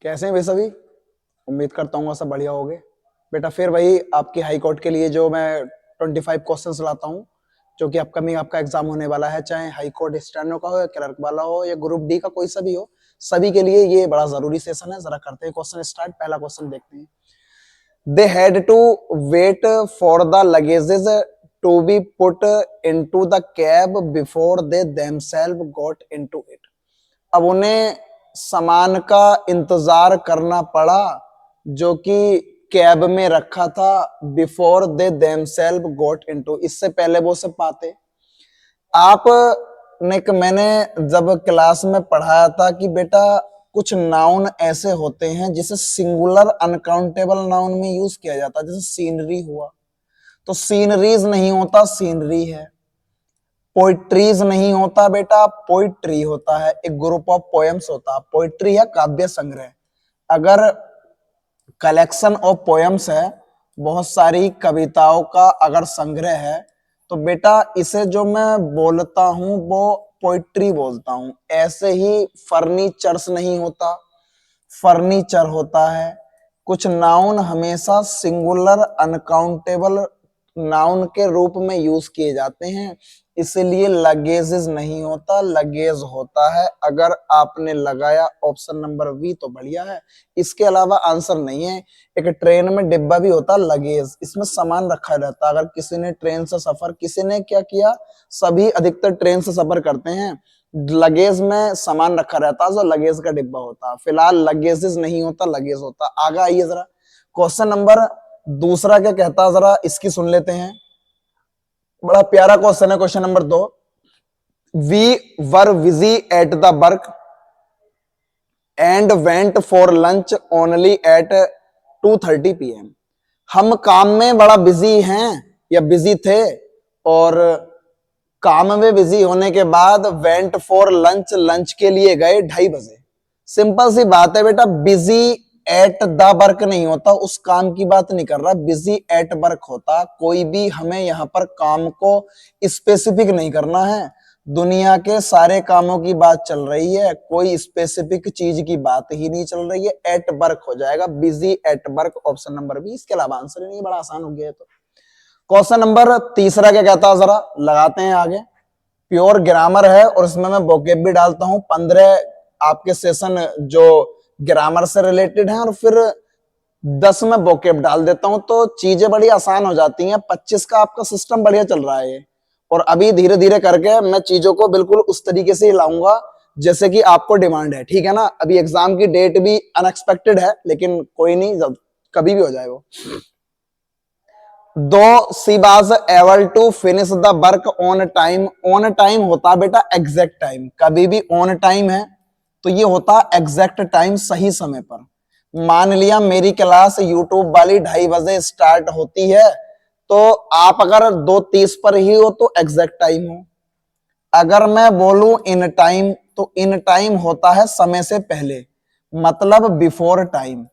कैसे हैं वे सभी? उम्मीद करता हूँ सब बढ़िया होगे। बेटा फिर वही आपकी हाई कोर्ट के लिए जो मैं 25 क्वेश्चंस लाता हूँ, जो कि अपकमिंग आपका एग्जाम होने वाला है, चाहे हाई कोर्ट स्टेनो का हो या क्लर्क वाला हो या ग्रुप डी का कोई सा भी हो, सभी के लिए ये बड़ा जरूरी सेशन है। जरा करते हैं क्वेश्चन स्टार्ट। पहला क्वेश्चन देखते हैं। They had to wait for the luggages to be put into the cab before they themselves got into it. अब उन्हें सामान का इंतजार करना पड़ा जो कि कैब में रखा था, before they themselves got into, इससे पहले वो सब पाते। आप ने मैंने जब क्लास में पढ़ाया था कि बेटा कुछ नाउन ऐसे होते हैं जिसे सिंगुलर अनकाउंटेबल नाउन में यूज किया जाता है, जैसे सीनरी हुआ, तो सीनरीज नहीं होता, सीनरी है। पोइट्रीज नहीं होता बेटा, पोइट्री होता है। एक ग्रुप ऑफ पोएम्स होता है। पोइट्री है काव्य संग्रह। अगर कलेक्शन ऑफ पोएम्स है, बहुत सारी कविताओं का अगर संग्रह है, तो बेटा इसे जो मैं बोलता हूं वो पोइट्री बोलता हूं। ऐसे ही फर्नीचर्स नहीं होता, फर्नीचर होता है। कुछ नाउन हमेशा सिंगुलर अनकाउंटेबल नाउन के रूप में यूज किए जाते हैं, इसलिए लगेजेस नहीं होता, लगेज होता है। अगर आपने लगाया ऑप्शन नंबर बी तो बढ़िया है, इसके अलावा आंसर नहीं है। एक ट्रेन में डिब्बा भी होता लगेज, इसमें सामान रखा रहता। अगर किसी ने ट्रेन से सफर, किसी ने क्या किया, सभी अधिकतर ट्रेन से सफर करते हैं, लगेज में सामान रखा रहता है, जो लगेज का डिब्बा होता है। फिलहाल लगेजेस नहीं होता, लगेज होता। आगे आइए जरा, क्वेश्चन नंबर दूसरा क्या कहता है, जरा इसकी सुन लेते हैं। बड़ा प्यारा क्वेश्चन है, question number 2। We were busy at the work and went for lunch only at 2:30 PM। हम काम में बड़ा बिजी हैं या बिजी थे, और काम में बिजी होने के बाद वेंट फॉर लंच, लंच के लिए गए 2:30 बजे। सिंपल सी बात है बेटा, बिजी एट द वर्क नहीं होता, उस काम की बात नहीं कर रहा, बिजी एट वर्क होता। कोई भी हमें यहां पर काम को स्पेसिफिक नहीं करना है, दुनिया के सारे कामों की बात चल रही है, कोई स्पेसिफिक चीज की बात ही नहीं चल रही है। एट वर्क हो जाएगा, busy at work, option number B. इसके अलावा आंसर ही नहीं, बड़ा आसान हो गया। तो क्वेश्चन नंबर तीसरा क्या कहता है, जरा लगाते हैं आगे। प्योर ग्रामर है और इसमें मैं वोकेब भी डालता हूं। 15 आपके सेशन जो ग्रामर से रिलेटेड हैं और फिर 10 में वोकेब डाल देता हूं, तो चीजें बड़ी आसान हो जाती हैं। 25 का आपका सिस्टम बढ़िया चल रहा है, और अभी धीरे धीरे करके मैं चीजों को बिल्कुल उस तरीके से ही लाऊंगा जैसे कि आपको डिमांड है, ठीक है ना। अभी एग्जाम की डेट भी अनएक्सपेक्टेड है, लेकिन कोई नहीं, जब कभी भी हो जाए वो। Though she was able to finish the work on time. On time होता बेटा एग्जैक्ट टाइम, कभी भी ऑन टाइम है तो ये होता एग्जैक्ट टाइम, सही समय पर। मान लिया मेरी क्लास यूट्यूब वाली 2:30 बजे स्टार्ट होती है, तो आप अगर 2:30 पर ही हो तो एग्जैक्ट टाइम हो। अगर मैं बोलूं इन टाइम, तो इन टाइम होता है समय से पहले, मतलब बिफोर टाइम।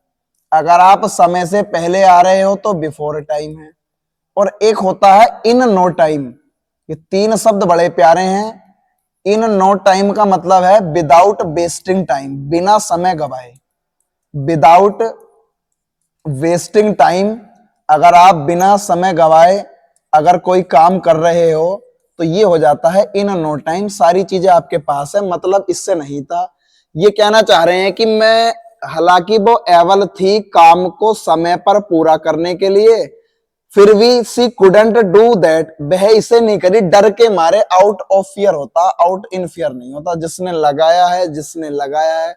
अगर आप समय से पहले आ रहे हो तो बिफोर टाइम है। और एक होता है इन नो टाइम। ये तीन शब्द बड़े प्यारे हैं। इन नो टाइम का मतलब है विदाउट वेस्टिंग टाइम, बिना समय गवाए, विदाउट वेस्टिंग टाइम। अगर आप बिना समय गवाए अगर कोई काम कर रहे हो तो ये हो जाता है इन नो टाइम। सारी चीजें आपके पास है, मतलब इससे नहीं था। ये कहना चाह रहे हैं कि मैं, हालांकि वो एबल थी काम को समय पर पूरा करने के लिए, फिर भी सी कुडंट डू दैट, वह इसे नहीं करी डर के मारे। आउट ऑफ फियर होता, आउट इन फियर नहीं होता। जिसने लगाया है, जिसने लगाया है,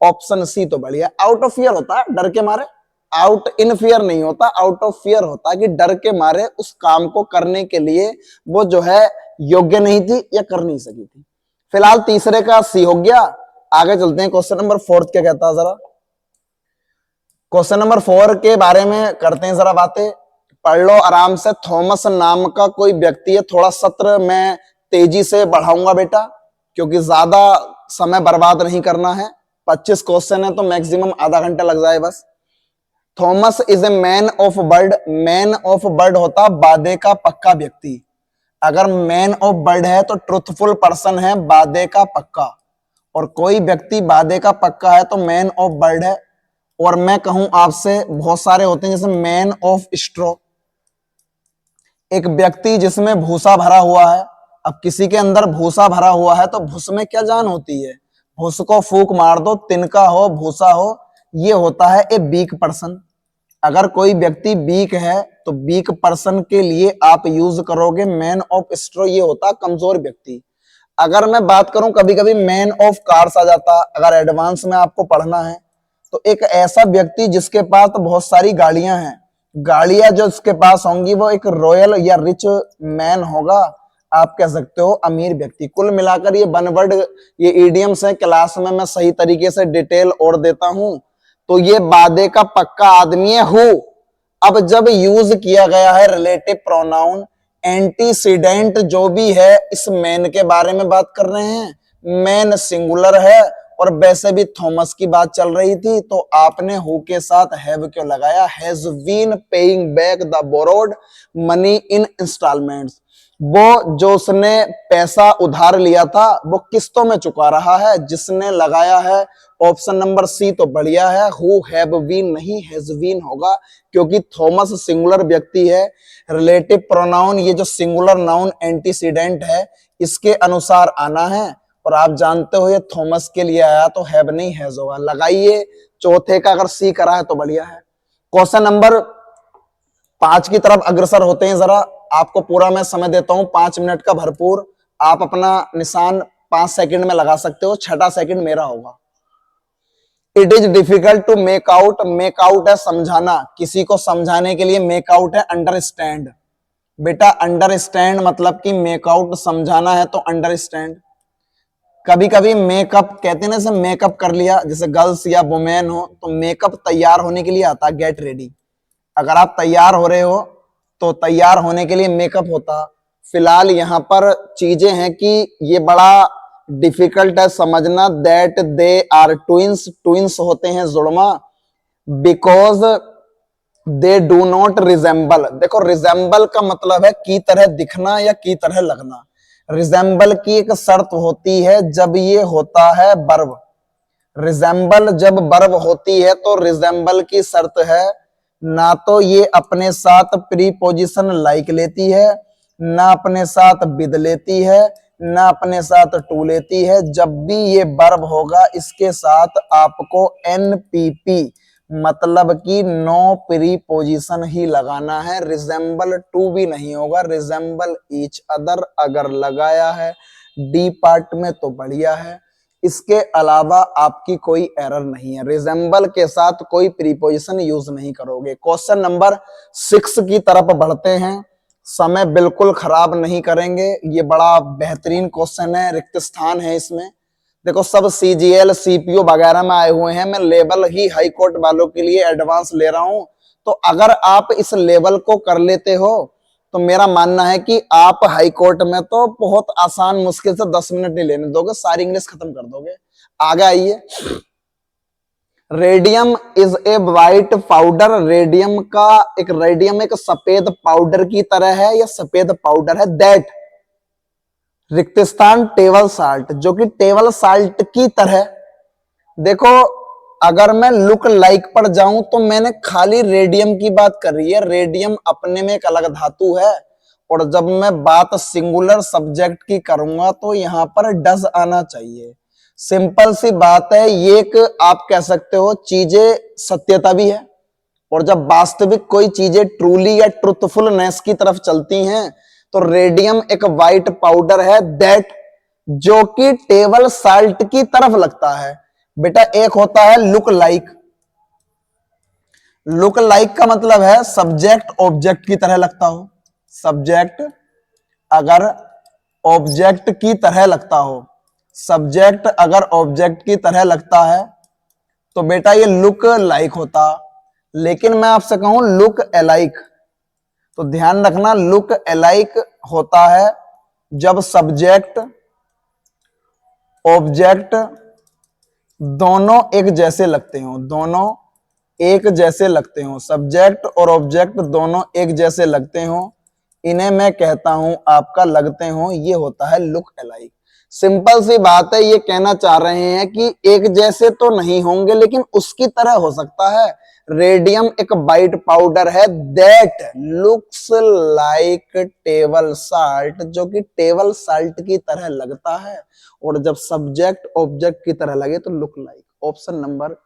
ऑप्शन सी तो बढ़िया। आउट ऑफ फियर होता है, डर के मारे। आउट इन फियर नहीं होता, आउट ऑफ फियर होता कि डर के मारे उस काम को करने के लिए वो जो है योग्य नहीं थी या कर नहीं सकी थी। फिलहाल तीसरे का सी हो गया। आगे चलते हैं, क्वेश्चन नंबर 4 क्या कहता है, जरा क्वेश्चन नंबर 4 के बारे में करते हैं जरा बातें। पढ़ लो आराम से। थॉमस नाम का कोई व्यक्ति है। थोड़ा सत्र मैं तेजी से बढ़ाऊंगा बेटा, क्योंकि ज्यादा समय बर्बाद नहीं करना है। 25 क्वेश्चन है तो मैक्सिमम आधा घंटा लग जाए बस। Thomas is a man of word. Man of word होता वादे का पक्का व्यक्ति। अगर मैन ऑफ वर्ड है तो ट्रुथफुल पर्सन है, वादे का पक्का। और कोई व्यक्ति वादे का पक्का है तो मैन ऑफ वर्ड है। और मैं कहूं आपसे बहुत सारे होते हैं, जैसे मैन ऑफ स्ट्रॉ, एक व्यक्ति जिसमें भूसा भरा हुआ है। अब किसी के अंदर भूसा भरा हुआ है तो भूस में क्या जान होती है, भूस को फूंक मार दो, तिनका हो भूसा हो, ये होता है ए वीक पर्सन। अगर कोई व्यक्ति वीक है तो वीक पर्सन के लिए आप यूज करोगे मैन ऑफ स्ट्रॉ, ये होता है कमजोर व्यक्ति। अगर मैं बात करूं कभी कभी मैन ऑफ कार्स आ जाता, अगर एडवांस में आपको पढ़ना है, तो एक ऐसा व्यक्ति जिसके पास तो बहुत सारी गाड़ियां हैं, गाड़ियां जो उसके पास होंगी वो एक रॉयल या रिच मैन होगा, आप कह सकते हो अमीर व्यक्ति। कुल मिलाकर ये वन वर्ड, ये इडियम्स है, क्लास में मैं सही तरीके से डिटेल और देता हूं। तो ये वादे का पक्का आदमी है हु। अब जब यूज किया गया है रिलेटिव प्रोनाउन, एंटीसीडेंट जो भी है, इस मैन के बारे में बात कर रहे हैं, मैन सिंगुलर है और वैसे भी थॉमस की बात चल रही थी, तो आपने हु के साथ हैव क्यों लगाया, has been paying back the borrowed money in installments, वो जो उसने पैसा उधार लिया था वो किस्तों में चुका रहा है, जिसने लगाया है ऑप्शन नंबर सी तो बढ़िया है, हु हैव बीन नहीं हैज बीन होगा, क्योंकि थॉमस सिंगुलर व्यक्ति है। रिलेटिव प्रोनाउन, ये जो सिंगुलर नाउन एंटीसीडेंट है, इसके अनुसार आना है, और आप जानते हो ये थॉमस के लिए आया तो हैव नहीं हैज होगा। लगाइए चौथे का, अगर सी करा है तो बढ़िया है। क्वेश्चन नंबर 5 की तरफ अग्रसर होते हैं। जरा आपको पूरा मैं समय देता हूं 5 मिनट का भरपूर, आप अपना निशान 5 सेकंड में लगा सकते हो, छठा सेकंड मेरा होगा। It is difficult to make out, make out है समझाना, किसी को समझाने के लिए मेक आउट है अंडरस्टैंड। बेटा अंडरस्टैंड मतलब कि मेक आउट समझाना है तो अंडरस्टैंड। कभी कभी मेकअप कहते हैं ना, जैसे मेकअप कर लिया, जैसे गर्ल्स या वुमेन हो तो मेकअप तैयार होने के लिए आता है गेट रेडी। अगर आप तैयार हो रहे हो तो तैयार होने के लिए मेकअप होता। फिलहाल यहाँ पर चीजें हैं कि ये बड़ा डिफिकल्ट है समझना, that they are twins, twins होते हैं जुड़वा, because they do not resemble. देखो रिजेंबल का मतलब है की तरह दिखना या की तरह लगना। रिजेंबल की एक शर्त होती है जब ये होता है वर्ब, रिजेंबल जब वर्ब होती है तो रिजेंबल की शर्त है ना तो ये अपने साथ प्रीपोजिशन लाइक लेती है, ना अपने साथ विद लेती है, ना अपने साथ टू लेती है। जब भी ये वर्ब होगा इसके साथ आपको एनपीपी मतलब कि नो प्रीपोजिशन ही लगाना है, रिजेंबल टू भी नहीं होगा, रिजेंबल ईच अदर अगर लगाया है डी पार्ट में तो बढ़िया है, इसके अलावा आपकी कोई एरर नहीं है। रिजेंबल के साथ कोई प्रीपोजिशन यूज नहीं करोगे। क्वेश्चन नंबर 6 की तरफ बढ़ते हैं, समय बिल्कुल खराब नहीं करेंगे, ये बड़ा बेहतरीन क्वेश्चन है, रिक्त स्थान है इसमें। देखो सब सीजीएल सीपीओ वगैरह में आए हुए हैं, मैं लेवल ही हाई कोर्ट वालों के लिए एडवांस ले रहा हूं, तो अगर आप इस लेवल को कर लेते हो तो मेरा मानना है कि आप हाई कोर्ट में तो बहुत आसान, मुश्किल से 10 मिनट नहीं लेने दोगे, सारी इंग्लिश खत्म कर दोगे। आगे आइए, radium is a white powder, radium एक सफेद पाउडर की तरह है या सफेद पाउडर है। दैट रिक्त स्थान टेबल साल्ट, जो कि टेबल साल्ट की तरह। देखो अगर मैं लुक लाइक पर जाऊं तो मैंने खाली रेडियम की बात कर रही है, रेडियम अपने में एक अलग धातु है, और जब मैं बात सिंगुलर सब्जेक्ट की करूंगा तो यहां पर डज आना चाहिए। सिंपल सी बात है, ये एक आप कह सकते हो चीजें सत्यता भी है, और जब वास्तविक कोई चीजें ट्रूली या ट्रुथफुलनेस की तरफ चलती हैं तो रेडियम एक वाइट पाउडर है दैट, जो कि टेबल साल्ट की तरफ लगता है। बेटा एक होता है लुक लाइक, लुक लाइक का मतलब है सब्जेक्ट ऑब्जेक्ट की तरह लगता हो। सब्जेक्ट अगर ऑब्जेक्ट की तरह लगता हो, सब्जेक्ट अगर ऑब्जेक्ट की तरह लगता है तो बेटा ये लुक लाइक होता। लेकिन मैं आपसे कहूं लुक अलाइक, तो ध्यान रखना लुक अलाइक होता है जब सब्जेक्ट ऑब्जेक्ट दोनों एक जैसे लगते हो, दोनों एक जैसे लगते हो, सब्जेक्ट और ऑब्जेक्ट दोनों एक जैसे लगते हो, इन्हें मैं कहता हूं आपका लगते हो, ये होता है लुक अलाइक। सिंपल सी बात है, ये कहना चाह रहे हैं कि एक जैसे तो नहीं होंगे लेकिन उसकी तरह हो सकता है। रेडियम एक वाइट पाउडर है that looks like table salt, जो कि टेबल साल्ट की तरह लगता है, और जब सब्जेक्ट ऑब्जेक्ट की तरह लगे तो look like. Option number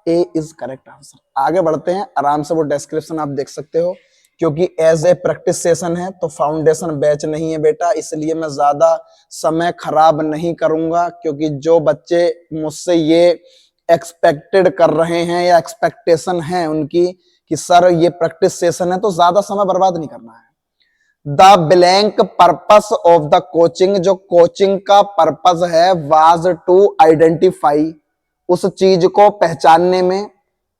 A is correct answer. आगे बढ़ते हैं, आराम से वो डिस्क्रिप्शन आप देख सकते हो, क्योंकि एज ए प्रैक्टिस सेशन है तो फाउंडेशन बैच नहीं है बेटा, इसलिए मैं ज्यादा समय खराब नहीं करूंगा, क्योंकि जो बच्चे मुझसे ये एक्सपेक्टेड कर रहे हैं या एक्सपेक्टेशन है उनकी कि सर ये प्रैक्टिस सेशन है, तो ज्यादा समय बर्बाद नहीं करना है। The blank purpose of the coaching, जो कोचिंग का पर्पस है, वाज टू आइडेंटिफाई, उस चीज को पहचानने में,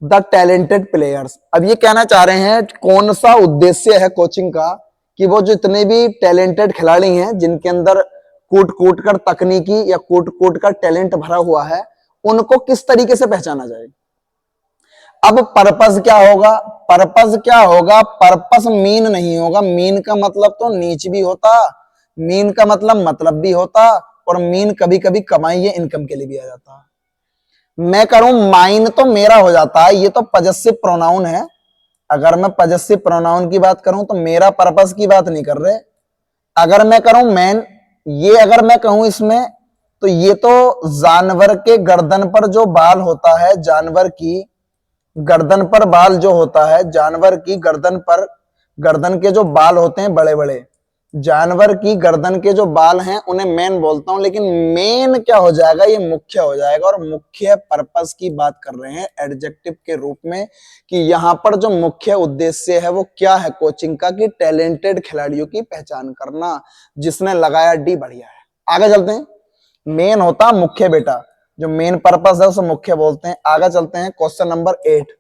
द टैलेंटेड प्लेयर्स। अब ये कहना चाह रहे हैं कौन सा उद्देश्य है कोचिंग का, कि वो जितने भी टैलेंटेड खिलाड़ी हैं जिनके अंदर कूट कूट कर तकनीकी या कूट कूट कर टैलेंट भरा हुआ है, उनको किस तरीके से पहचाना जाए। अब पर्पस क्या होगा, पर्पस क्या होगा, पर्पस मीन नहीं होगा। मीन का मतलब तो नीच भी होता, मीन का मतलब भी होता, और मीन कभी कभी कमाई या इनकम के लिए भी आ जाता। मैं करूं माइन तो मेरा हो जाता है, ये तो पजेसिव प्रोनाउन है। अगर मैं पजेसिव प्रोनाउन की बात करूं तो मेरा पर्पस की बात नहीं कर रहे। अगर मैं करूं मैन, ये अगर मैं कहूं इसमें, तो ये तो जानवर के गर्दन पर जो बाल होता है, जानवर की गर्दन पर बाल जो होता है, जानवर की गर्दन पर, गर्दन के जो बाल होते हैं बड़े बड़े, जानवर की गर्दन के जो बाल हैं उन्हें मेन बोलता हूं, लेकिन मेन क्या हो जाएगा, ये मुख्य हो जाएगा। और मुख्य पर्पस की बात कर रहे हैं एडजेक्टिव के रूप में, कि यहां पर जो मुख्य उद्देश्य है वो क्या है कोचिंग का, कि टैलेंटेड खिलाड़ियों की पहचान करना। जिसने लगाया डी बढ़िया है। आगे चलते हैं, मेन होता मुख्य बेटा, जो मेन पर्पस है उसे मुख्य बोलते हैं। आगे चलते हैं, क्वेश्चन नंबर 8।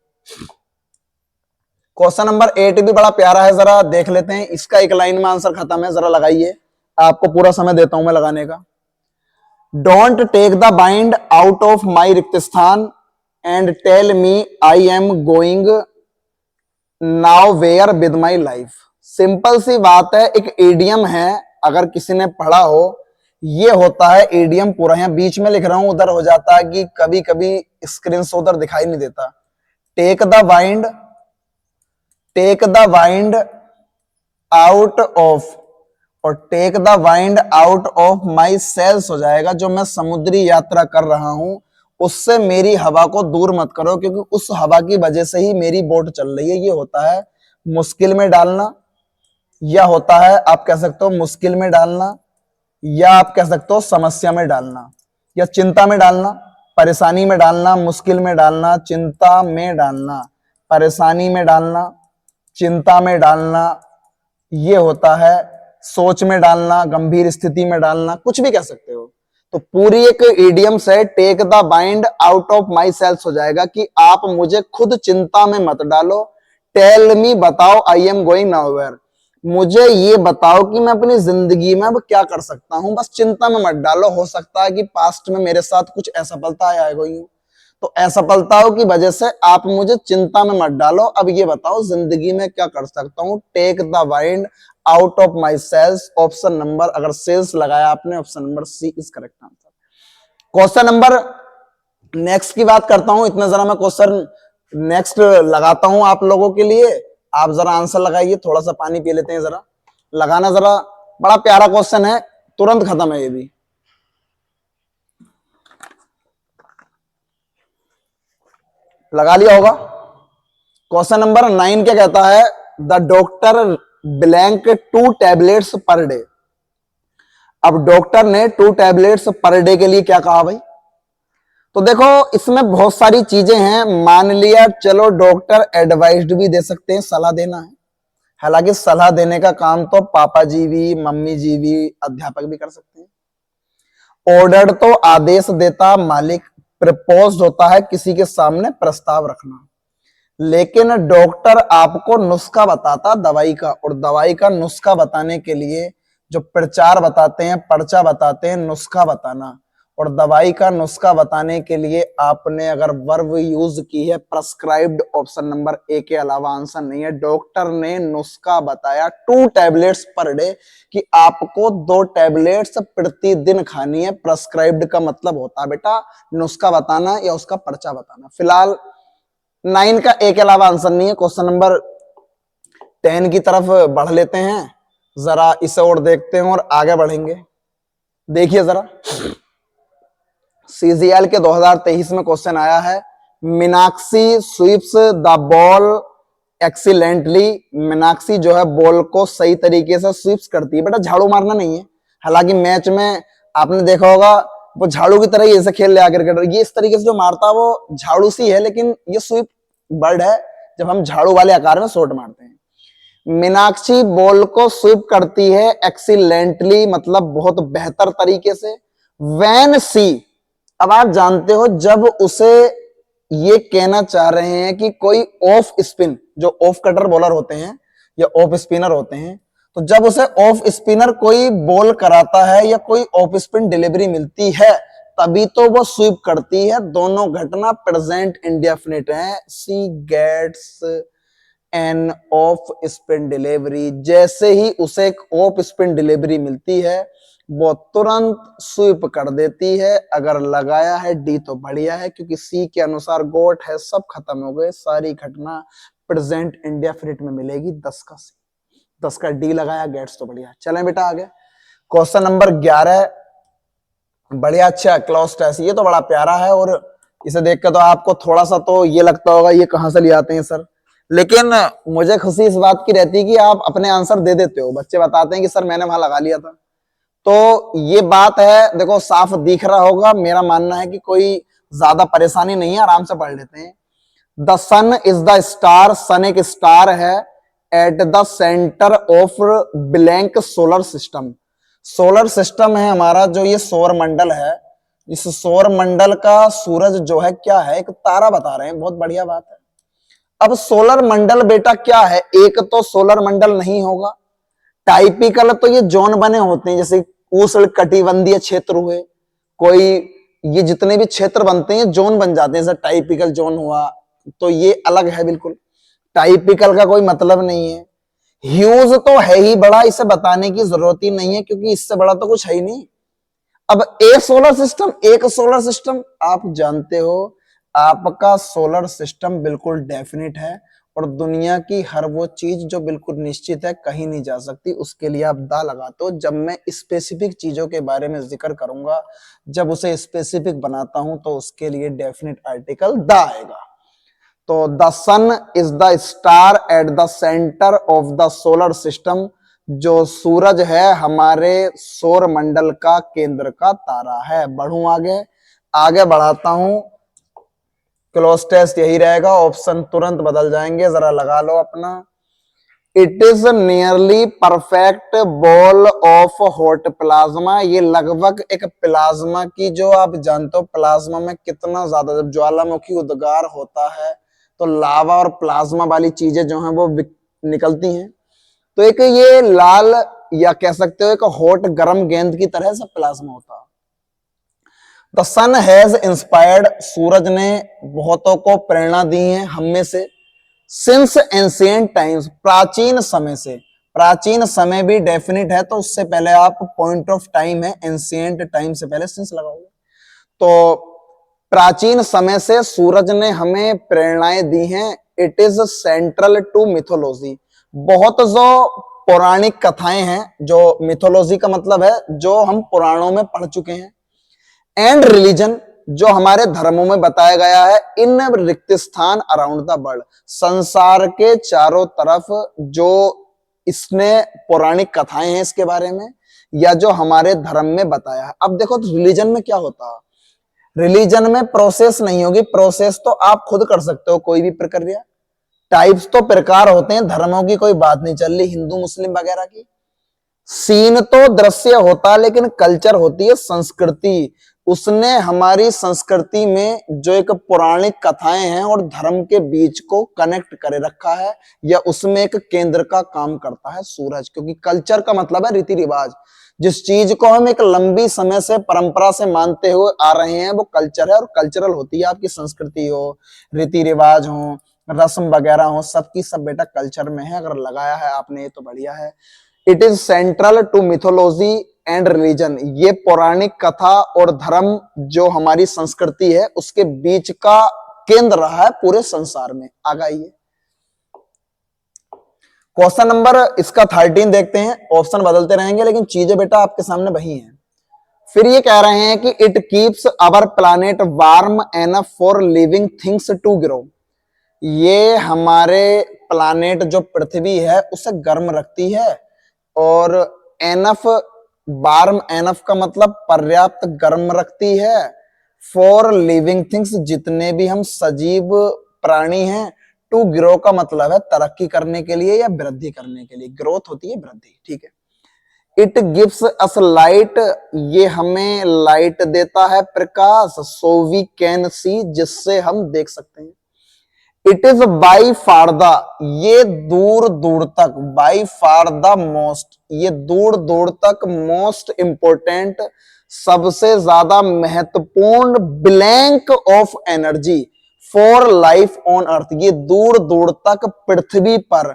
क्वेश्चन नंबर 8 भी बड़ा प्यारा है, जरा देख लेते हैं। इसका एक लाइन में आंसर खत्म है, जरा लगाइए, आपको पूरा समय देता हूं मैं लगाने का। Don't take the bind out of my रिक्त स्थान and tell me I am going now where with my life. Simple सी बात है, एक इडियम है, अगर किसी ने पढ़ा हो, ये होता है इडियम पूरा। यहां बीच में लिख रहा हूं, उधर हो जाता है कि कभी कभी स्क्रीन से उधर दिखाई नहीं देता। Take the bind, take the wind out of, और take the wind out of my sails हो जाएगा। जो मैं समुद्री यात्रा कर रहा हूं उससे मेरी हवा को दूर मत करो, क्योंकि उस हवा की वजह से ही मेरी बोट चल रही है। ये होता है मुश्किल में डालना, या होता है आप कह सकते हो मुश्किल में डालना, या आप कह सकते हो समस्या में डालना, या चिंता में डालना, परेशानी में डालना, मुश्किल में डालना, चिंता में डालना, परेशानी में डालना, चिंता में डालना, ये होता है सोच में डालना, गंभीर स्थिति में डालना, कुछ भी कह सकते हो। तो पूरी एक इडियम से take the bind out of my sails हो जाएगा कि आप मुझे खुद चिंता में मत डालो। टेल मी, बताओ, आई एम गोइंग नाउवेयर, मुझे ये बताओ कि मैं अपनी जिंदगी में अब क्या कर सकता हूं, बस चिंता में मत डालो। हो सकता है कि पास्ट में मेरे साथ कुछ असफलता आया है, तो असफलताओं की वजह से आप मुझे चिंता में मत डालो, अब ये बताओ जिंदगी में क्या कर सकता हूं। Take the wind out of my sails. Option number, अगर सेल्स लगाया आपने, option number C is correct answer. Question number next की बात करता हूं, इतना जरा मैं क्वेश्चन नेक्स्ट लगाता हूं आप लोगों के लिए। आप जरा आंसर लगाइए, थोड़ा सा पानी पी लेते हैं, जरा लगाना जरा। बड़ा प्यारा क्वेश्चन है, तुरंत खत्म है ये भी। लगा लिया होगा। क्वेश्चन नंबर 9 क्या कहता है, the doctor blank 2 tablets per day. अब डॉक्टर ने 2 टैबलेट्स पर डे के लिए क्या कहा भाई। तो देखो इसमें बहुत सारी चीजें हैं। मान लिया चलो डॉक्टर एडवाइस्ड भी दे सकते हैं, सलाह देना है। हालांकि सलाह देने का काम तो पापा जी भी, मम्मी जी भी, अध्यापक भी कर सकते हैं। ऑर्डर तो आदेश देता मालिक, प्रपोज होता है किसी के सामने प्रस्ताव रखना। लेकिन डॉक्टर आपको नुस्खा बताता दवाई का, और दवाई का नुस्खा बताने के लिए जो प्रचार बताते हैं, पर्चा बताते हैं, नुस्खा बताना, और दवाई का नुस्खा बताने के लिए आपने अगर वर्ब यूज की है प्रेस्क्राइब्ड, ऑप्शन नंबर ए के अलावा आंसर नहीं है। डॉक्टर ने नुस्खा बताया 2 टैबलेट्स पर डे कि आपको 2 टैबलेट्स प्रतिदिन खानी है। प्रेस्क्राइब्ड का मतलब होता है बेटा नुस्खा बताना या उसका पर्चा बताना। फिलहाल 9 का ए के अलावा आंसर नहीं है। क्वेश्चन नंबर 10 की तरफ बढ़ लेते हैं, जरा इसे और देखते हैं और आगे बढ़ेंगे। देखिए जरा, सीजीएल के 2023 में क्वेश्चन आया है, Meenakshi sweeps the ball excellently. Meenakshi जो है बॉल को सही तरीके से स्वीप्स करती है। बेटा झाड़ू मारना नहीं है, हालांकि मैच में आपने देखा होगा वो झाड़ू की तरह ही ऐसे खेल ले आकर के, ये इस तरीके से जो मारता है वो झाड़ू सी है, लेकिन ये स्वीप बर्ड है जब हम झाड़ू वाले आकार में शॉट मारते हैं। मीनाक्षी बॉल को स्वीप करती है एक्सीलेंटली, मतलब बहुत बेहतर तरीके से। व्हेन सी, अब आप जानते हो जब उसे ये कहना चाह रहे हैं कि कोई ऑफ स्पिन, जो ऑफ कटर बॉलर होते हैं या ऑफ स्पिनर होते हैं, तो जब उसे ऑफ स्पिनर कोई बॉल कराता है या कोई ऑफ स्पिन डिलीवरी मिलती है तभी तो वो स्वीप करती है। दोनों घटना प्रेजेंट इंडेफिनिट है। She gets an off spin delivery, जैसे ही उसे एक ऑफ स्पिन डिलीवरी मिलती है वो तुरंत स्वीप कर देती है। अगर लगाया है डी तो बढ़िया है, क्योंकि सी के अनुसार गोट है, सब खत्म हो गए, सारी घटना प्रेजेंट इंडेफिनिट में मिलेगी। 10 का सी, 10 का डी लगाया, गेट्स तो बढ़िया। चलें बेटा आगे, क्वेश्चन नंबर 11, बढ़िया अच्छा क्लॉज टेस्ट। ये तो बड़ा प्यारा है और इसे देख कर तो आपको थोड़ा सा तो ये लगता होगा ये कहां से ले आते हैं सर, लेकिन मुझे खुशी इस बात की रहती है कि आप अपने आंसर दे देते हो। बच्चे बताते हैं कि सर मैंने वहां लगा लिया था, तो ये बात है, देखो साफ दिख रहा होगा। मेरा मानना है कि कोई ज्यादा परेशानी नहीं है, आराम से पढ़ लेते हैं। The sun is the star, sun एक स्टार है, at the centre of blank solar system. Solar system है हमारा जो ये सौर मंडल है, इस सौर मंडल का सूरज जो है क्या है, एक तारा बता रहे हैं, बहुत बढ़िया बात है। अब सोलर मंडल बेटा क्या है, एक तो सोलर मंडल नहीं होगा, टाइपिकल तो ये जोन बने होते हैं, जैसे उष्ण कटिबंधीय क्षेत्र हुए, कोई ये जितने भी क्षेत्र बनते हैं जोन बन जाते हैं, जैसे टाइपिकल जोन हुआ, तो ये अलग है बिल्कुल। टाइपिकल का कोई मतलब नहीं है। ह्यूज तो है ही बड़ा, इसे बताने की जरूरत ही नहीं है, क्योंकि इससे बड़ा तो कुछ है ही नहीं। अब एक सोलर सिस्टम आप जानते हो, आपका सोलर सिस्टम बिल्कुल डेफिनेट है और दुनिया की हर वो चीज जो बिल्कुल निश्चित है, कहीं नहीं जा सकती, उसके लिए आप दा लगाते हो। जब मैं स्पेसिफिक चीजों के बारे में जिक्र करूंगा, जब उसे स्पेसिफिक बनाता हूं, तो उसके लिए डेफिनेट आर्टिकल दा आएगा। तो the sun is the star at the centre of the solar system, जो सूरज है हमारे सौर मंडल का केंद्र का तारा है। बढ़ूं आगे, आगे बढ़ाता हूं, क्लोज टेस्ट यही रहेगा, ऑप्शन तुरंत बदल जाएंगे, जरा लगा लो अपना। It is nearly perfect ball of hot plasma, ये लगभग एक प्लाज्मा की, जो आप जानते हो प्लाज्मा में कितना ज्यादा, जब ज्वालामुखी उद्गार होता है तो लावा और प्लाज्मा वाली चीजें जो हैं वो निकलती हैं, तो एक ये लाल या कह सकते हो एक हॉट गर्म गेंद की तरह से प्लाज्मा होता है। द सन हैज इंस्पायर्ड, सूरज ने बहुतों को प्रेरणा दी है, हम में से। सिंस एंशिएंट टाइम्स, प्राचीन समय से, प्राचीन समय भी डेफिनिट है, तो उससे पहले आप पॉइंट ऑफ टाइम है, एंशिएंट टाइम से पहले सिंस लगाओगे, तो प्राचीन समय से सूरज ने हमें प्रेरणाएं दी हैं। It is central to mythology, बहुत जो पौराणिक कथाएं हैं, जो मिथोलॉजी का मतलब है जो हम पुराणों में पढ़ चुके हैं, एंड रिलीजन, जो हमारे धर्मों में बताया गया है, इन रिक्त स्थान अराउंड द वर्ल्ड, संसार के चारों तरफ जो इसने पौराणिक कथाएं हैं इसके बारे में, या जो हमारे धर्म में बताया है। अब देखो तो रिलीजन में क्या होता है, रिलीजन में प्रोसेस नहीं होगी, प्रोसेस तो आप खुद कर सकते हो, कोई भी प्रक्रिया, टाइप्स तो प्रकार होते हैं, धर्मों की कोई बात नहीं चल रही, हिंदू मुस्लिम वगैरह की। सीन तो दृश्य होता है, लेकिन कल्चर होती है संस्कृति, उसने हमारी संस्कृति में जो एक पौराणिक कथाएं हैं और धर्म के बीच को कनेक्ट करे रखा है, या उसमें एक केंद्र का काम करता है सूरज। क्योंकि कल्चर का मतलब है रीति रिवाज। जिस चीज को हम एक लंबी समय से परंपरा से मानते हुए आ रहे हैं वो कल्चर है। और कल्चरल होती है आपकी संस्कृति हो, रीति रिवाज हो, रस्म वगैरह हो, सबकी सब बेटा कल्चर में है। अगर लगाया है आपने तो बढ़िया है। It is central to mythology and religion. ये पौराणिक कथा और धर्म जो हमारी संस्कृति है उसके बीच का केंद्र रहा है पूरे संसार में। आगे आइए, क्वेश्चन नंबर इसका 13 देखते हैं। ऑप्शन बदलते रहेंगे लेकिन चीजें बेटा आपके सामने वही हैं। फिर ये कह रहे हैं कि it keeps our planet warm enough for living things to grow. ये हमारे प्लानेट जो पृथ्वी है उसे गर्म रखती है। और एनफ, वार्म एनफ का मतलब पर्याप्त गर्म रखती है। फॉर लिविंग थिंग्स, जितने भी हम सजीव प्राणी हैं। टू ग्रो का मतलब है तरक्की करने के लिए या वृद्धि करने के लिए। ग्रोथ होती है वृद्धि, ठीक है। इट गिव्स अस लाइट, ये हमें लाइट देता है, प्रकाश। सो वी कैन सी, जिससे हम देख सकते हैं। It is by far the, ये दूर दूर तक, बाई फार द मोस्ट, ये दूर दूर तक मोस्ट इंपोर्टेंट, सबसे ज्यादा महत्वपूर्ण blank of energy for life on earth. ये दूर दूर तक पृथ्वी पर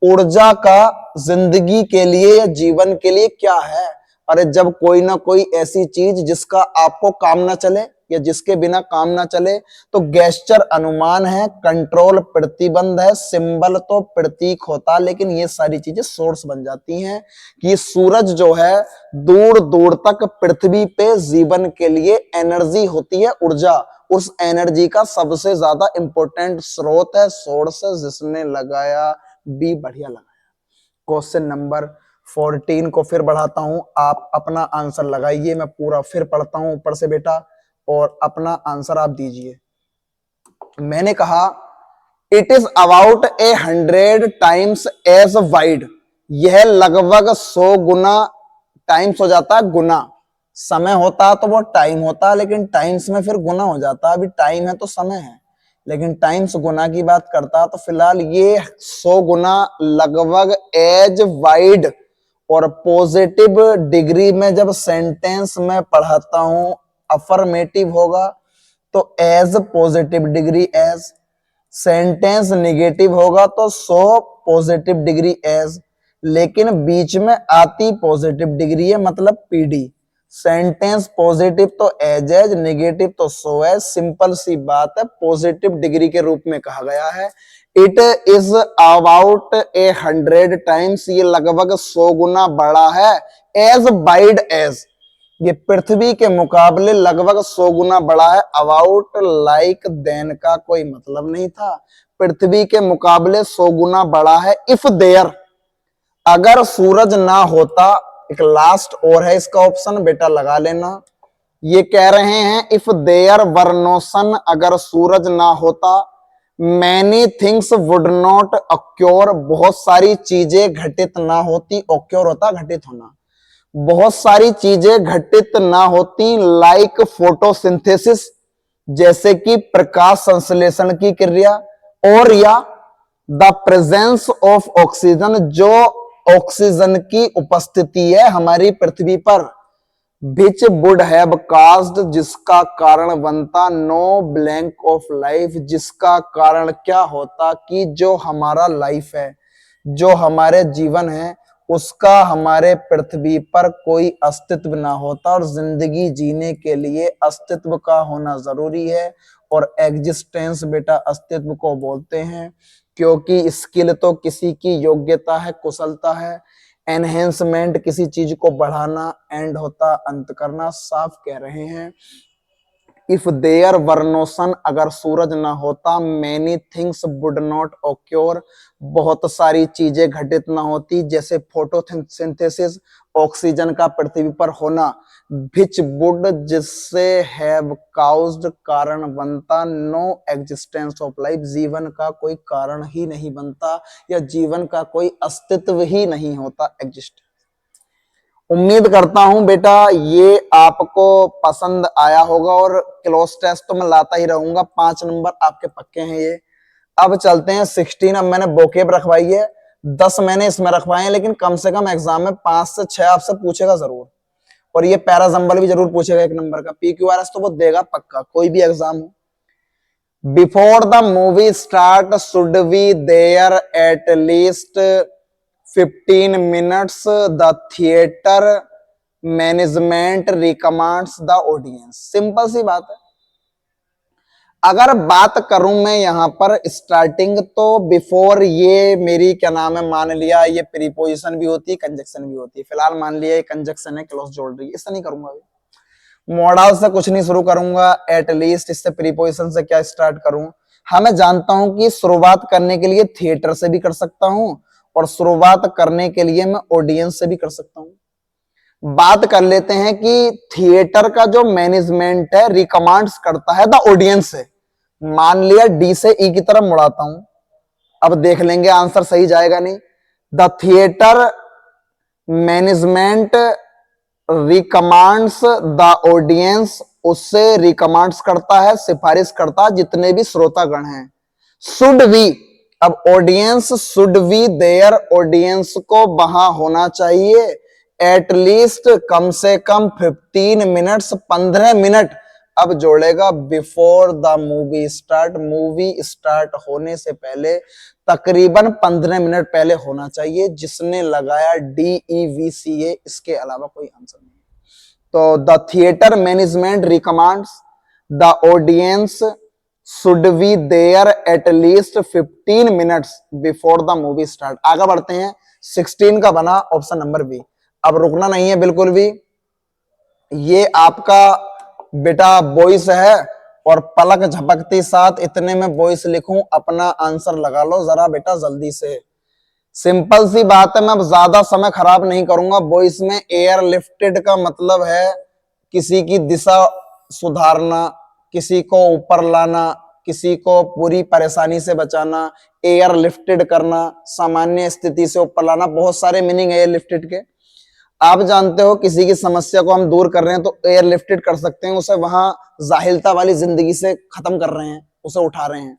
ऊर्जा का जिंदगी के लिए या जीवन के लिए क्या है। अरे जब कोई ना कोई ऐसी चीज जिसका आपको काम ना चले या जिसके बिना काम ना चले, तो गेस्चर अनुमान है, कंट्रोल प्रतिबंध है, सिंबल तो प्रतीक होता, लेकिन ये सारी चीजें सोर्स बन जाती हैं कि सूरज जो है दूर दूर तक पृथ्वी पे जीवन के लिए एनर्जी होती है, ऊर्जा। उस एनर्जी का सबसे ज्यादा इंपॉर्टेंट स्रोत है, सोर्स है। जिसने लगाया बी, बढ़िया लगाया। क्वेश्चन नंबर 14 को फिर बढ़ाता हूं, आप अपना आंसर लगाइए। मैं पूरा फिर पढ़ता हूं ऊपर से बेटा, और अपना आंसर आप दीजिए। मैंने कहा it is about 100 times as wide. यह लगभग 100 गुना, टाइम्स हो जाता है गुना, समय होता तो वो टाइम होता, लेकिन टाइम्स में फिर गुना हो जाता। अभी टाइम है तो समय है, लेकिन टाइम्स गुना की बात करता। तो फिलहाल ये 100 गुना लगभग एज वाइड। और पॉजिटिव डिग्री में जब सेंटेंस में पढ़ाता हूं अफर्मेटिव होगा तो as positive degree as. Sentence negative होगा तो 100 पॉजिटिव डिग्री एज। लेकिन बीच में आती पॉजिटिव डिग्री है, मतलब पीडी। सेंटेंस पॉजिटिव तो एज एज, निगेटिव तो 100 है। सिंपल सी बात है, पॉजिटिव डिग्री के रूप में कहा गया है। इट इज अबाउट 100 टाइम्स, ये लगभग 100 गुना बड़ा है। एज वाइड एज, ये पृथ्वी के मुकाबले लगभग 100 गुना बड़ा है। अबाउट, लाइक, देन का कोई मतलब नहीं था। पृथ्वी के मुकाबले 100 गुना बड़ा है। इफ देयर, अगर सूरज ना होता, एक लास्ट और है इसका ऑप्शन बेटा लगा लेना। ये कह रहे हैं इफ देयर वर नो सन, अगर सूरज ना होता, many things would not occur, बहुत सारी चीजें घटित ना होती। ऑक्योर होता घटित होना। बहुत सारी चीजें घटित ना होती। लाइक फोटोसिंथेसिस, जैसे कि प्रकाश संश्लेषण की क्रिया, और या द प्रेजेंस ऑफ ऑक्सीजन, जो ऑक्सीजन की उपस्थिति है हमारी पृथ्वी पर। विच वुड हैव कास्ड, जिसका कारण बनता नो ब्लैंक ऑफ लाइफ, जिसका कारण क्या होता कि जो हमारा लाइफ है, जो हमारे जीवन है, उसका हमारे पृथ्वी पर कोई अस्तित्व ना होता। और जिंदगी जीने के लिए अस्तित्व का होना जरूरी है। और एग्जिस्टेंस बेटा अस्तित्व को बोलते हैं, क्योंकि स्किल तो किसी की योग्यता है, कुशलता है। एनहेंसमेंट किसी चीज को बढ़ाना, एंड होता अंत करना। साफ कह रहे हैं इफ देयर वर नो सन, अगर सूरज ना होता, many things would not occur, बहुत सारी चीजें घटित ना होती। जैसे फोटोसिंथेसिस, ऑक्सीजन का पृथ्वी पर होना। विच वुड, जिससे हैव काउज्ड, कारण बनता नो एग्जिस्टेंस ऑफ लाइफ, जीवन का कोई कारण ही नहीं बनता या जीवन का कोई अस्तित्व ही नहीं होता। एग्जिस्टेंस उम्मीद करता हूं बेटा ये आपको पसंद आया होगा, और क्लोज टेस्ट तो मैं लाता ही रहूंगा, 5 नंबर आपके पक्के हैं ये। अब चलते हैं 16। अब मैंने वोकेब रखवाई है, 10 मैंने इसमें रखवाए हैं, लेकिन कम से कम एग्जाम में 5 से 6 आपसे पूछेगा जरूर। और ये पैराजंबल भी जरूर पूछेगा 1 नंबर का। PQRS तो वो देगा पक्का, कोई भी एग्जाम हो। Before the movie start should we there at least 15 minutes the theatre management recommends the audience. Simple सी बात है। अगर बात करूं मैं यहां पर स्टार्टिंग, तो बिफोर ये मेरी क्या नाम है, मान लिया ये प्रीपोजिशन भी होती है, कंजक्शन भी होती है। फिलहाल मान लिया ये कंजक्शन है, क्लोज जोड़ रही है, इससे नहीं करूंगा अभी। मॉडल से कुछ नहीं शुरू करूंगा, एटलीस्ट इससे प्रीपोजिशन से क्या स्टार्ट करूं। हाँ, मैं जानता हूं कि शुरुआत करने के लिए थिएटर से भी कर सकता हूं, और शुरुआत करने के लिए मैं ऑडियंस से भी कर सकता हूं। बात कर लेते हैं कि थिएटर का जो मैनेजमेंट है रिकमांड्स करता है द ऑडियंस से। मान लिया डी से ई की तरफ मुड़ाता हूं, अब देख लेंगे आंसर सही जाएगा नहीं। The theatre management recommends the audience, उससे रिकमांड्स करता है, सिफारिश करता है जितने भी श्रोतागण हैं। शुड वी, अब audience should we there, audience को वहां होना चाहिए एटलीस्ट कम से कम 15 मिनट्स, 15 मिनट। अब जोड़ेगा before the movie start, movie start होने से पहले तकरीबन 15 मिनट पहले होना चाहिए। जिसने लगाया DEVCA, इसके अलावा कोई आंसर नहीं। तो the theatre management recommends the audience should be there at least 15 minutes before the movie start. आगे बढ़ते हैं, 16 का बना ऑप्शन नंबर बी। अब रुकना नहीं है बिल्कुल भी, ये आपका बेटा वॉइस है, और पलक झपकती साथ इतने में वॉइस लिखूं, अपना आंसर लगा लो जरा बेटा जल्दी से। सिंपल सी बात है, मैं अब ज्यादा समय खराब नहीं करूंगा। वॉइस में एयर लिफ्टेड का मतलब है किसी की दिशा सुधारना, किसी को ऊपर लाना, किसी को पूरी परेशानी से बचाना। एयर लिफ्टेड करना, सामान्य स्थिति से ऊपर लाना, बहुत सारे मीनिंग है एयर लिफ्टेड के। आप जानते हो किसी की समस्या को हम दूर कर रहे हैं तो एयर लिफ्टेड कर सकते हैं, उसे वहां जाहिलता वाली जिंदगी से खत्म कर रहे हैं, उसे उठा रहे हैं।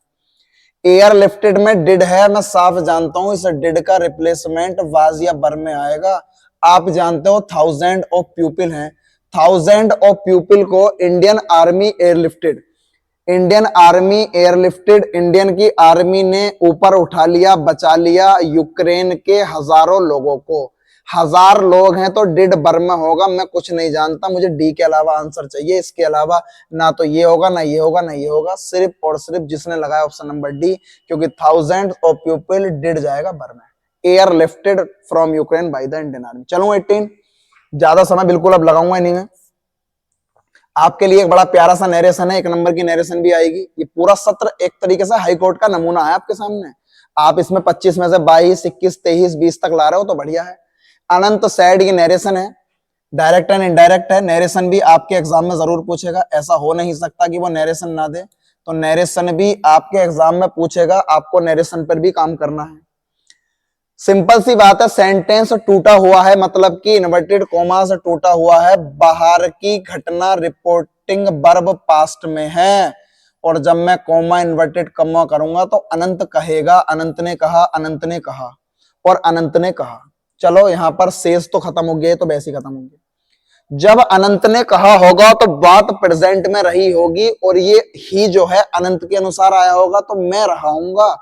एयर लिफ्टेड में डिड है, मैं साफ जानता हूं, इस डिड का रिप्लेसमेंट वाज या बर में आएगा। आप जानते हो 1000 ऑफ पीपल हैं, 1000 ऑफ पीपल को Indian army airlifted, Indian army airlifted, Indian की आर्मी ने ऊपर उठा लिया, बचा लिया यूक्रेन के हजारों लोगों को। 1000 लोग हैं तो डिड बर में होगा, मैं कुछ नहीं जानता, मुझे डी के अलावा आंसर चाहिए। इसके अलावा ना तो ये होगा, ना ये होगा, ना ये होगा, सिर्फ और सिर्फ जिसने लगाया ऑप्शन नंबर डी, क्योंकि 1000 ऑफ पीपल डिड जाएगा बर में। Air lifted from Ukraine by the Indian army. चलो 18, ज्यादा समय बिल्कुल अब लगाऊंगा नहीं मैं। आपके लिए एक बड़ा प्यारा सा नरेशन है, 1 नंबर की नरेशन भी आएगी। ये पूरा सत्र एक तरीके से हाई कोर्ट का नमूना है आपके सामने। आप इसमें 25 में से 22, 21, 23, 20 तक ला रहे हो तो बढ़िया है। अनंत सैड की नरेशन है, डायरेक्ट एंड इनडायरेक्ट है। नरेशन भी आपके एग्जाम में जरूर पूछेगा, ऐसा हो नहीं सकता कि वो नरेशन ना दे, तो नरेशन भी आपके एग्जाम में पूछेगा, आपको नरेशन पर भी काम करना है। सिंपल सी बात है, सेंटेंस टूटा हुआ है, मतलब कि इन्वर्टेड कोमा से टूटा हुआ है। बाहर की घटना रिपोर्टिंग वर्ब पास्ट में है, और जब मैं कोमा इन्वर्टेड कॉमा करूंगा तो अनंत कहेगा, अनंत ने कहा, अनंत ने कहा, और अनंत ने कहा। चलो यहां पर शेष तो खत्म हो गया, तो वैसे ही खत्म हो गया। जब अनंत ने कहा होगा तो बात प्रेजेंट में रही होगी, और ये ही जो है अनंत के अनुसार आया होगा, तो मैं रहाऊंगा।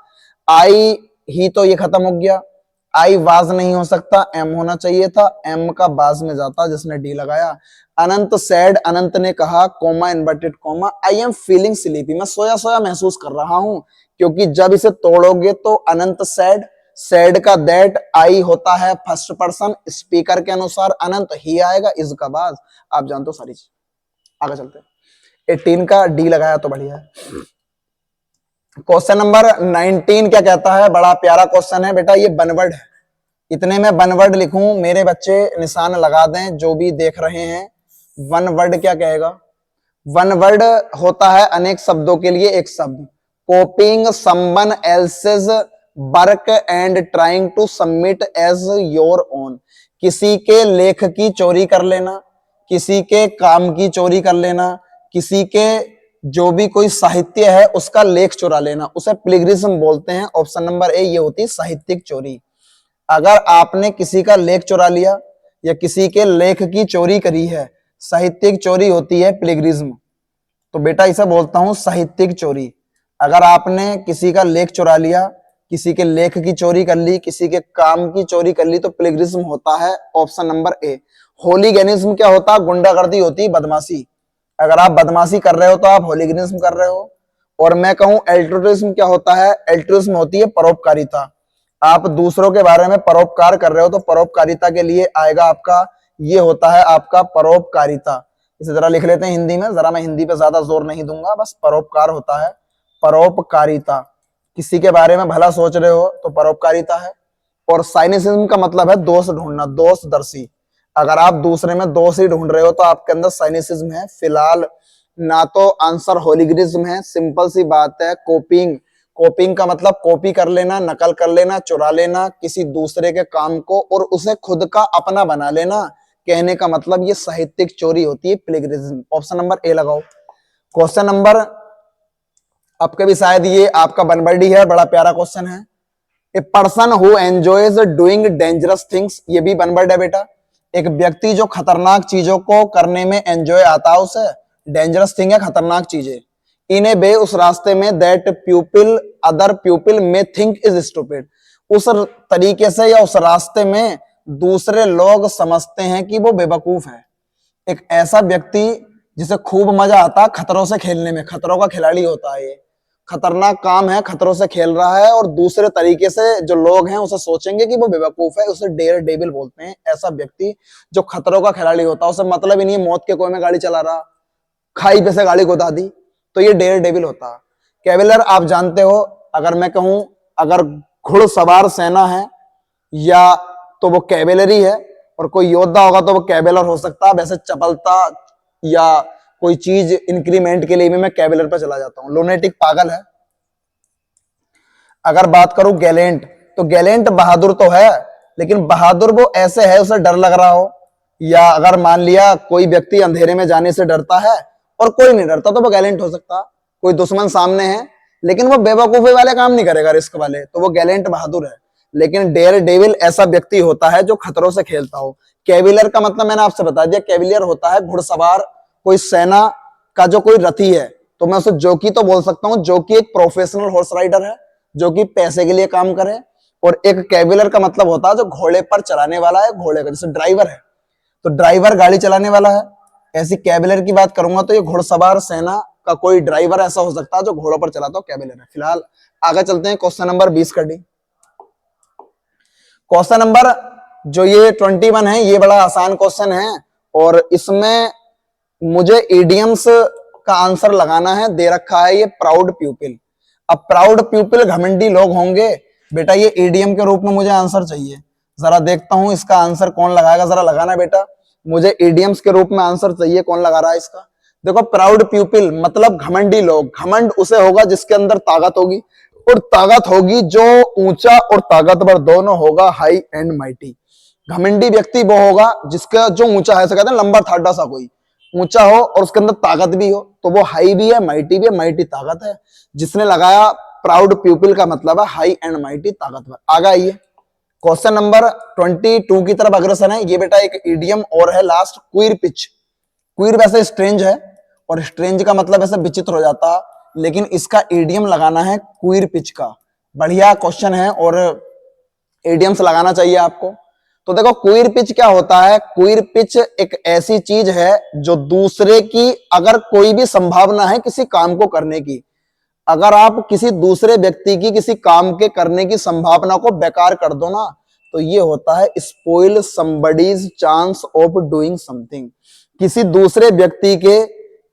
आई ही, तो ये खत्म हो गया। आई वाज नहीं हो सकता, एम होना चाहिए था, एम का बाज में जाता जिसने डी लगाया। अनंत सैड, अनंत ने कहा, coma inverted coma, I am feeling sleepy, मैं सोया सोया महसूस कर रहा हूं। क्योंकि जब इसे तोड़ोगे तो अनंत सैड, सैड का दैट, आई होता है फर्स्ट पर्सन, स्पीकर के अनुसार अनंत ही आएगा, इज का बाज। आप जानते हो सारी चीज। आगे चलते हैं, 18 का डी लगाया तो बढ़िया है। क्वेश्चन नंबर 19 क्या कहता है, बड़ा प्यारा क्वेश्चन है बेटा, ये बनवर्ड है। इतने में बनवर्ड लिखूं, मेरे बच्चे निशान लगा दें जो भी देख रहे हैं। वन वर्ड क्या कहेगा? वन वर्ड होता है अनेक शब्दों के लिए एक शब्द। Copying someone else's work and trying to submit as your own. किसी के लेख की चोरी कर लेना, किसी के काम की चोरी कर लेना, किसी के जो भी कोई साहित्य है उसका लेख चुरा लेना, उसे प्लेगरिज्म बोलते हैं। ऑप्शन नंबर ए ये होती है साहित्यिक चोरी। अगर आपने किसी का लेख चुरा लिया या किसी के लेख की चोरी करी है, साहित्यिक चोरी होती है प्लेगरिज्म। तो बेटा इसे बोलता हूं साहित्यिक चोरी। अगर आपने किसी का लेख चुरा लिया, किसी के लेख की चोरी कर ली, किसी के काम की चोरी कर ली, तो प्लेगरिज्म होता है ऑप्शन नंबर ए। होलीगैनिज्म क्या होता है? गुंडागर्दी होती है, बदमाशी। अगर आप बदमाशी कर रहे हो तो आप होलीगैनिज्म कर रहे हो। और मैं कहूं एल्ट्रुइज्म क्या होता है? एल्ट्रुइज्म होती है परोपकारिता। आप दूसरों के बारे में परोपकार कर रहे हो तो परोपकारिता के लिए आएगा आपका, ये होता है आपका परोपकारिता। इसे जरा लिख लेते हैं हिंदी में, जरा मैं हिंदी पे ज्यादा जोर नहीं दूंगा, बस परोपकार होता है परोपकारिता। किसी के बारे में भला सोच रहे हो तो परोपकारिता है। और साइनिसिज्म का मतलब है दोष ढूंढना, दोषदर्शी। अगर आप दूसरे में दोष ही ढूंढ रहे हो तो आपके अंदर साइनिसिज्म है। फिलहाल ना तो आंसर होलीगरिज्म है, सिंपल सी बात है कॉपिंग। कॉपिंग का मतलब कॉपी कर लेना, नकल कर लेना, चुरा लेना किसी दूसरे के काम को और उसे खुद का अपना बना लेना। कहने का मतलब ये साहित्यिक चोरी होती है, प्लेगरिज्म। ऑप्शन नंबर ए लगाओ। क्वेश्चन नंबर आपके भी शायद ये आपका बनबर्डी है, बड़ा प्यारा क्वेश्चन है। A person who enjoys doing dangerous things, ये भी बनबर्ड है बेटा। एक व्यक्ति जो खतरनाक चीजों को करने में एंजॉय आता है, उसे डेंजरस थिंग है खतरनाक चीजें। इन ए वे, उस रास्ते में, दैट प्यूपिल अदर प्यूपिल में थिंक इज स्टूपिड, उस तरीके से या उस रास्ते में दूसरे लोग समझते हैं कि वो बेवकूफ है। एक ऐसा व्यक्ति जिसे खूब मजा आता है खतरों से खेलने में, खतरों का खिलाड़ी होता है। ये खतरनाक काम है, खतरों से खेल रहा है और दूसरे तरीके से जो लोग हैं उसे सोचेंगे कि वो बेवकूफ है, उसे डेयर डेविल बोलते हैं। ऐसा व्यक्ति जो खतरों का खिलाड़ी होता है, उसे मतलब ही नहीं है मौत के कुएं में गाड़ी चला रहा, खाई पे से गाड़ी कुदा दी, तो ये डेयर डेविल होता है। कैवेलर आप जानते हो, अगर मैं कहूं अगर घुड़सवार सेना है या तो वो कैवेलरी है, और कोई योद्धा होगा तो वो कैवेलर हो सकता है। वैसे चपलता या कोई चीज इंक्रीमेंट के लिए भी मैं कैवेलर पर चला जाता हूं। लोनेटिक पागल है। अगर बात करूं गैलेंट, तो गैलेंट बहादुर तो है, लेकिन बहादुर वो ऐसे है उसे डर लग रहा हो, या अगर मान लिया कोई व्यक्ति अंधेरे में जाने से डरता है और कोई नहीं डरता, तो वो गैलेंट हो सकता। कोई दुश्मन सामने है लेकिन वो बेवकूफी वाले काम नहीं करेगा, रिस्क वाले, तो वो गैलेंट बहादुर है। लेकिन डेयर डेविल ऐसा व्यक्ति होता है जो खतरों से खेलता हो। कैविलियर का मतलब मैंने आपसे बता दिया, कैविलियर होता है घुड़सवार, कोई सेना का जो कोई रथी है। तो मैं उसे जोकी तो बोल सकता हूं, जोकी एक प्रोफेशनल हॉर्स राइडर है जो कि पैसे के लिए काम करे। और एक कैविलियर का मतलब होता है जो घोड़े पर चलाने वाला है, घोड़े का, जैसे ड्राइवर है तो ड्राइवर गाड़ी चलाने वाला है। ऐसी कैविलियर की बात करूंगा तो ये घुड़सवार सेना का कोई ड्राइवर ऐसा हो सकता है जो घोड़ों पर चलाता हो, कैविलियर है। फिलहाल आगे चलते हैं, क्वेश्चन नंबर 20 कर दी। क्वेश्चन नंबर जो ये 21 है, ये बड़ा आसान क्वेश्चन है और इसमें मुझे इडियम्स का आंसर लगाना है। दे रखा है ये प्राउड प्यूपिल। अब प्राउड प्यूपिल घमंडी लोग होंगे बेटा, ये इडियम के रूप में मुझे आंसर चाहिए। जरा देखता हूं इसका आंसर कौन लगाएगा, जरा लगाना बेटा, मुझे इडियम्स के रूप में आंसर चाहिए। कौन लगा रहा है इसका? देखो, प्राउड प्यूपिल मतलब घमंडी लोग। घमंड उसे होगा जिसके अंदर ताकत होगी, और ताकत होगी जो ऊंचा और ताकतवर दोनों होगा, हाई एंड माइटी। घमंडी व्यक्ति वो होगा जिसका जो ऊंचा है, कहते हैं लंबा ठाडा सा, कोई ऊंचा हो और उसके अंदर ताकत भी हो, तो वो हाई भी है, माइटी भी है। माइटी ताकत है। जिसने लगाया प्राउड प्यूपिल का मतलब है हाई एंड माइटी, ताकतवर। आगे आइए, क्वेश्चन नंबर 22 की तरफ अग्रसर है। ये बेटा एक इडियम और है लास्ट, क्वीर पिच। क्वीर वैसे स्ट्रेंज है और स्ट्रेंज का मतलब ऐसे विचित्र हो जाता, लेकिन इसका इडियम लगाना है क्वीर पिच का। बढ़िया क्वेश्चन है और इडियम्स लगाना चाहिए आपको। तो देखो, क्वीर पिच क्या होता है? क्वीर पिच एक ऐसी चीज है जो दूसरे की, अगर कोई भी संभावना है किसी काम को करने की, अगर आप किसी दूसरे व्यक्ति की किसी काम के करने की संभावना को बेकार कर दो ना, तो ये होता है spoil somebody's chance of doing something. किसी दूसरे व्यक्ति के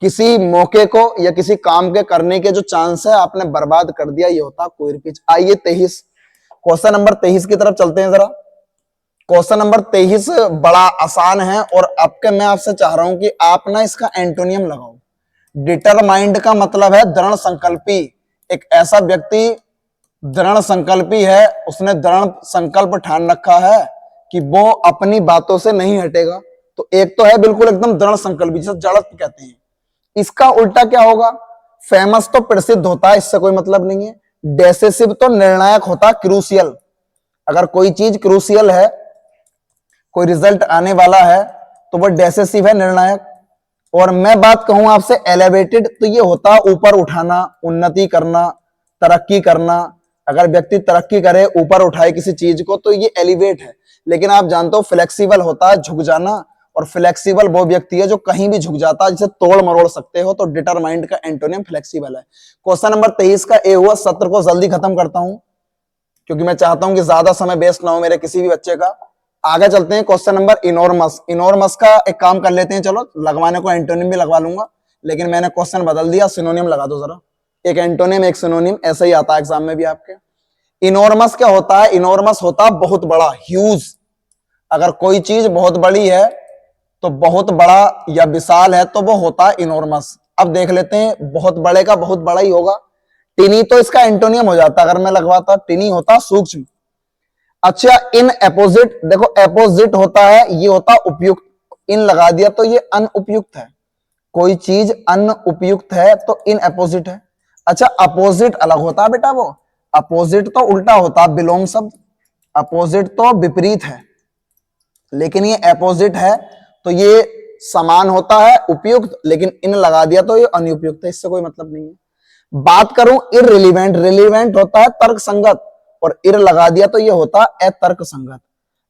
किसी मौके को या किसी काम के करने के जो चांस है आपने बर्बाद कर दिया, ये होता है क्वीर पिच। आइए 23, क्वेश्चन नंबर 23 की तरफ चलते हैं। जरा क्वेश्चन नंबर 23 बड़ा आसान है और आपके मैं आपसे चाह रहा हूं कि आप ना इसका एंटोनियम लगाओ। डिटरमाइंड का मतलब है दृढ़ संकल्पी। एक ऐसा व्यक्ति दृढ़ संकल्पी है, उसने दृढ़ संकल्प ठान रखा है कि वो अपनी बातों से नहीं हटेगा। तो एक तो है बिल्कुल एकदम दृढ़ संकल्प, जिसे जड़त्व कहते हैं। इसका उल्टा क्या होगा? फेमस तो प्रसिद्ध होता है, इससे कोई मतलब नहीं है। डेसिसिव तो निर्णायक होता है, क्रूशियल। अगर कोई चीज क्रूशियल है, कोई रिजल्ट आने वाला है, तो वो डेसिसिव है, निर्णायक। और मैं बात कहूं आपसे एलिवेटेड, तो ये होता है ऊपर उठाना, उन्नति करना, तरक्की करना। अगर व्यक्ति तरक्की करे, ऊपर उठाए किसी चीज को, तो ये एलिवेट है। लेकिन आप जानते हो फ्लेक्सिबल होता है झुक जाना, और फ्लेक्सिबल वो व्यक्ति है जो कहीं भी झुक जाता है, जिसे तोड़ मरोड़ सकते हो। तो डिटरमाइंड का एंटोनियम फ्लेक्सिबल है। क्वेश्चन नंबर 23 का ए हुआ। सत्र को जल्दी खत्म करता हूं, क्योंकि मैं चाहता हूं कि ज्यादा समय वेस्ट ना हो मेरे किसी भी बच्चे का। आगे चलते हैं। Question number enormous. इनॉर्मस का एक काम कर लेते हैं, चलो लगवाने को एंटोनिम भी लगवा लूंगा, लेकिन मैंने क्वेश्चन बदल दिया, सिनोनिम लगा दो जरा। एक एंटोनिम एक सिनोनिम, ऐसे ही आता है एग्जाम में भी आपके। इनॉर्मस क्या होता है? इनॉर्मस होता है बहुत बड़ा, ह्यूज। अगर कोई चीज बहुत बड़ी है, तो बहुत बड़ा या विशाल है, तो वो होता है इनॉर्मस। अब देख लेते हैं, बहुत बड़े का बहुत बड़ा ही होगा। टिनी तो इसका एंटोनियम हो जाता अगर मैं लगवाता, टिनी होता सूक्ष्म। अच्छा, इन अपोजिट, देखो अपोजिट होता है, ये होता उपयुक्त। इन लगा दिया तो ये अनुपयुक्त है। कोई चीज अनुपयुक्त है तो इन अपोजिट है। अच्छा, अपोजिट अलग होता है बेटा, वो अपोजिट तो उल्टा होता है, विलोम शब्द। अपोजिट तो विपरीत है, लेकिन ये अपोजिट है तो ये समान होता है, उपयुक्त। लेकिन इन लगा दिया तो ये अनुपयुक्त है, इससे कोई मतलब नहीं है। बात करूं इररिलेवेंट, रिलेवेंट होता है तर्क संगत, और इर लगा दिया तो ये होता है अतर्क संगत।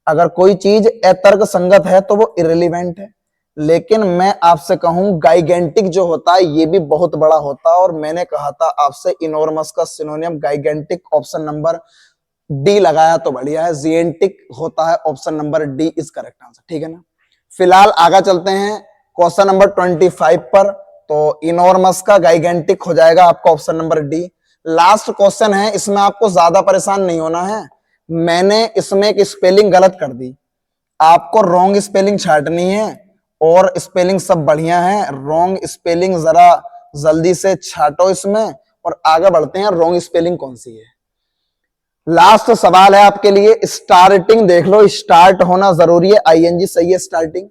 अगर कोई चीज अतर्क संगत है तो वो इररिलेवेंट है। लेकिन मैं आपसे कहूं गाइगेंटिक जो होता है ये भी बहुत बड़ा होता है, और मैंने कहा था आपसे इनॉर्मस का सिनोनियम गाइगेंटिक। ऑप्शन नंबर डी लगाया तो बढ़िया है, जिएंटिक होता है। Option number D is correct answer, ठीक है ना। फिलहाल आगे चलते हैं क्वेश्चन नंबर 25 पर। तो इनॉर्मस का गाइगेंटिक हो जाएगा आपका option number D. Last question है, इसमें आपको ज्यादा परेशान नहीं होना है। मैंने इसमें एक स्पेलिंग गलत कर दी, आपको रॉन्ग स्पेलिंग छांटनी है, और स्पेलिंग सब बढ़िया है। रॉन्ग स्पेलिंग जरा जल्दी से छाटो इसमें, और आगे बढ़ते हैं रॉन्ग स्पेलिंग कौन सी है। लास्ट सवाल है आपके लिए, स्टार्टिंग देख लो, स्टार्ट होना जरूरी है, आईएनजी सही है स्टार्टिंग।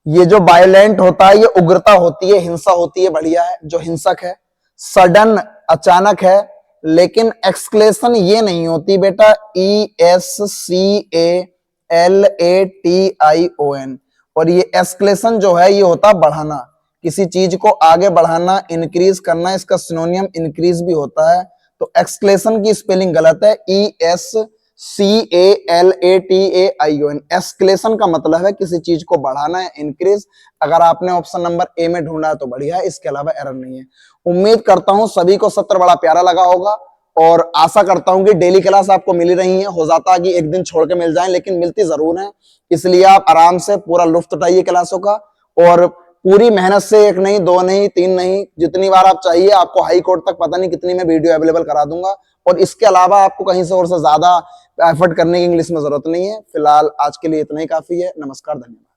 ये जो वायलेंट होता है ये उग्रता होती है, हिंसा होती है, बढ़िया है। जो हिंसक है, सडन अचानक है, लेकिन एक्सक्लेशन ये नहीं होती बेटा, ESCALATION। और ये एक्सक्लेशन जो है ये होता बढ़ाना, किसी चीज को आगे बढ़ाना, इंक्रीज करना, इसका सिनोनियम इंक्रीज भी होता है। तो एक्सक्लेशन की स्पेलिंग गलत है, ESCALATAION। एक्सक्लेशन का मतलब है किसी चीज को बढ़ाना है, इंक्रीज। अगर आपने ऑप्शन नंबर ए में ढूंढा है तो बढ़िया है, इसके अलावा एरर नहीं है। उम्मीद करता हूं सभी को सत्र बड़ा प्यारा लगा होगा, और आशा करता हूं कि डेली क्लास आपको मिली रही है। हो जाता है कि एक दिन छोड़ के मिल जाए, लेकिन मिलती जरूर है। इसलिए आप आराम से पूरा लुत्फ उठाइए क्लासों का, और पूरी मेहनत से, एक नहीं, दो नहीं, तीन नहीं, जितनी बार आप चाहिए, आपको हाई कोर्ट तक पता नहीं कितनी मैं वीडियो अवेलेबल करा दूंगा। और इसके अलावा आपको कहीं से और से ज्यादा एफर्ट करने की इंग्लिश में जरूरत नहीं है। फिलहाल आज के लिए इतना ही काफी है। नमस्कार, धन्यवाद।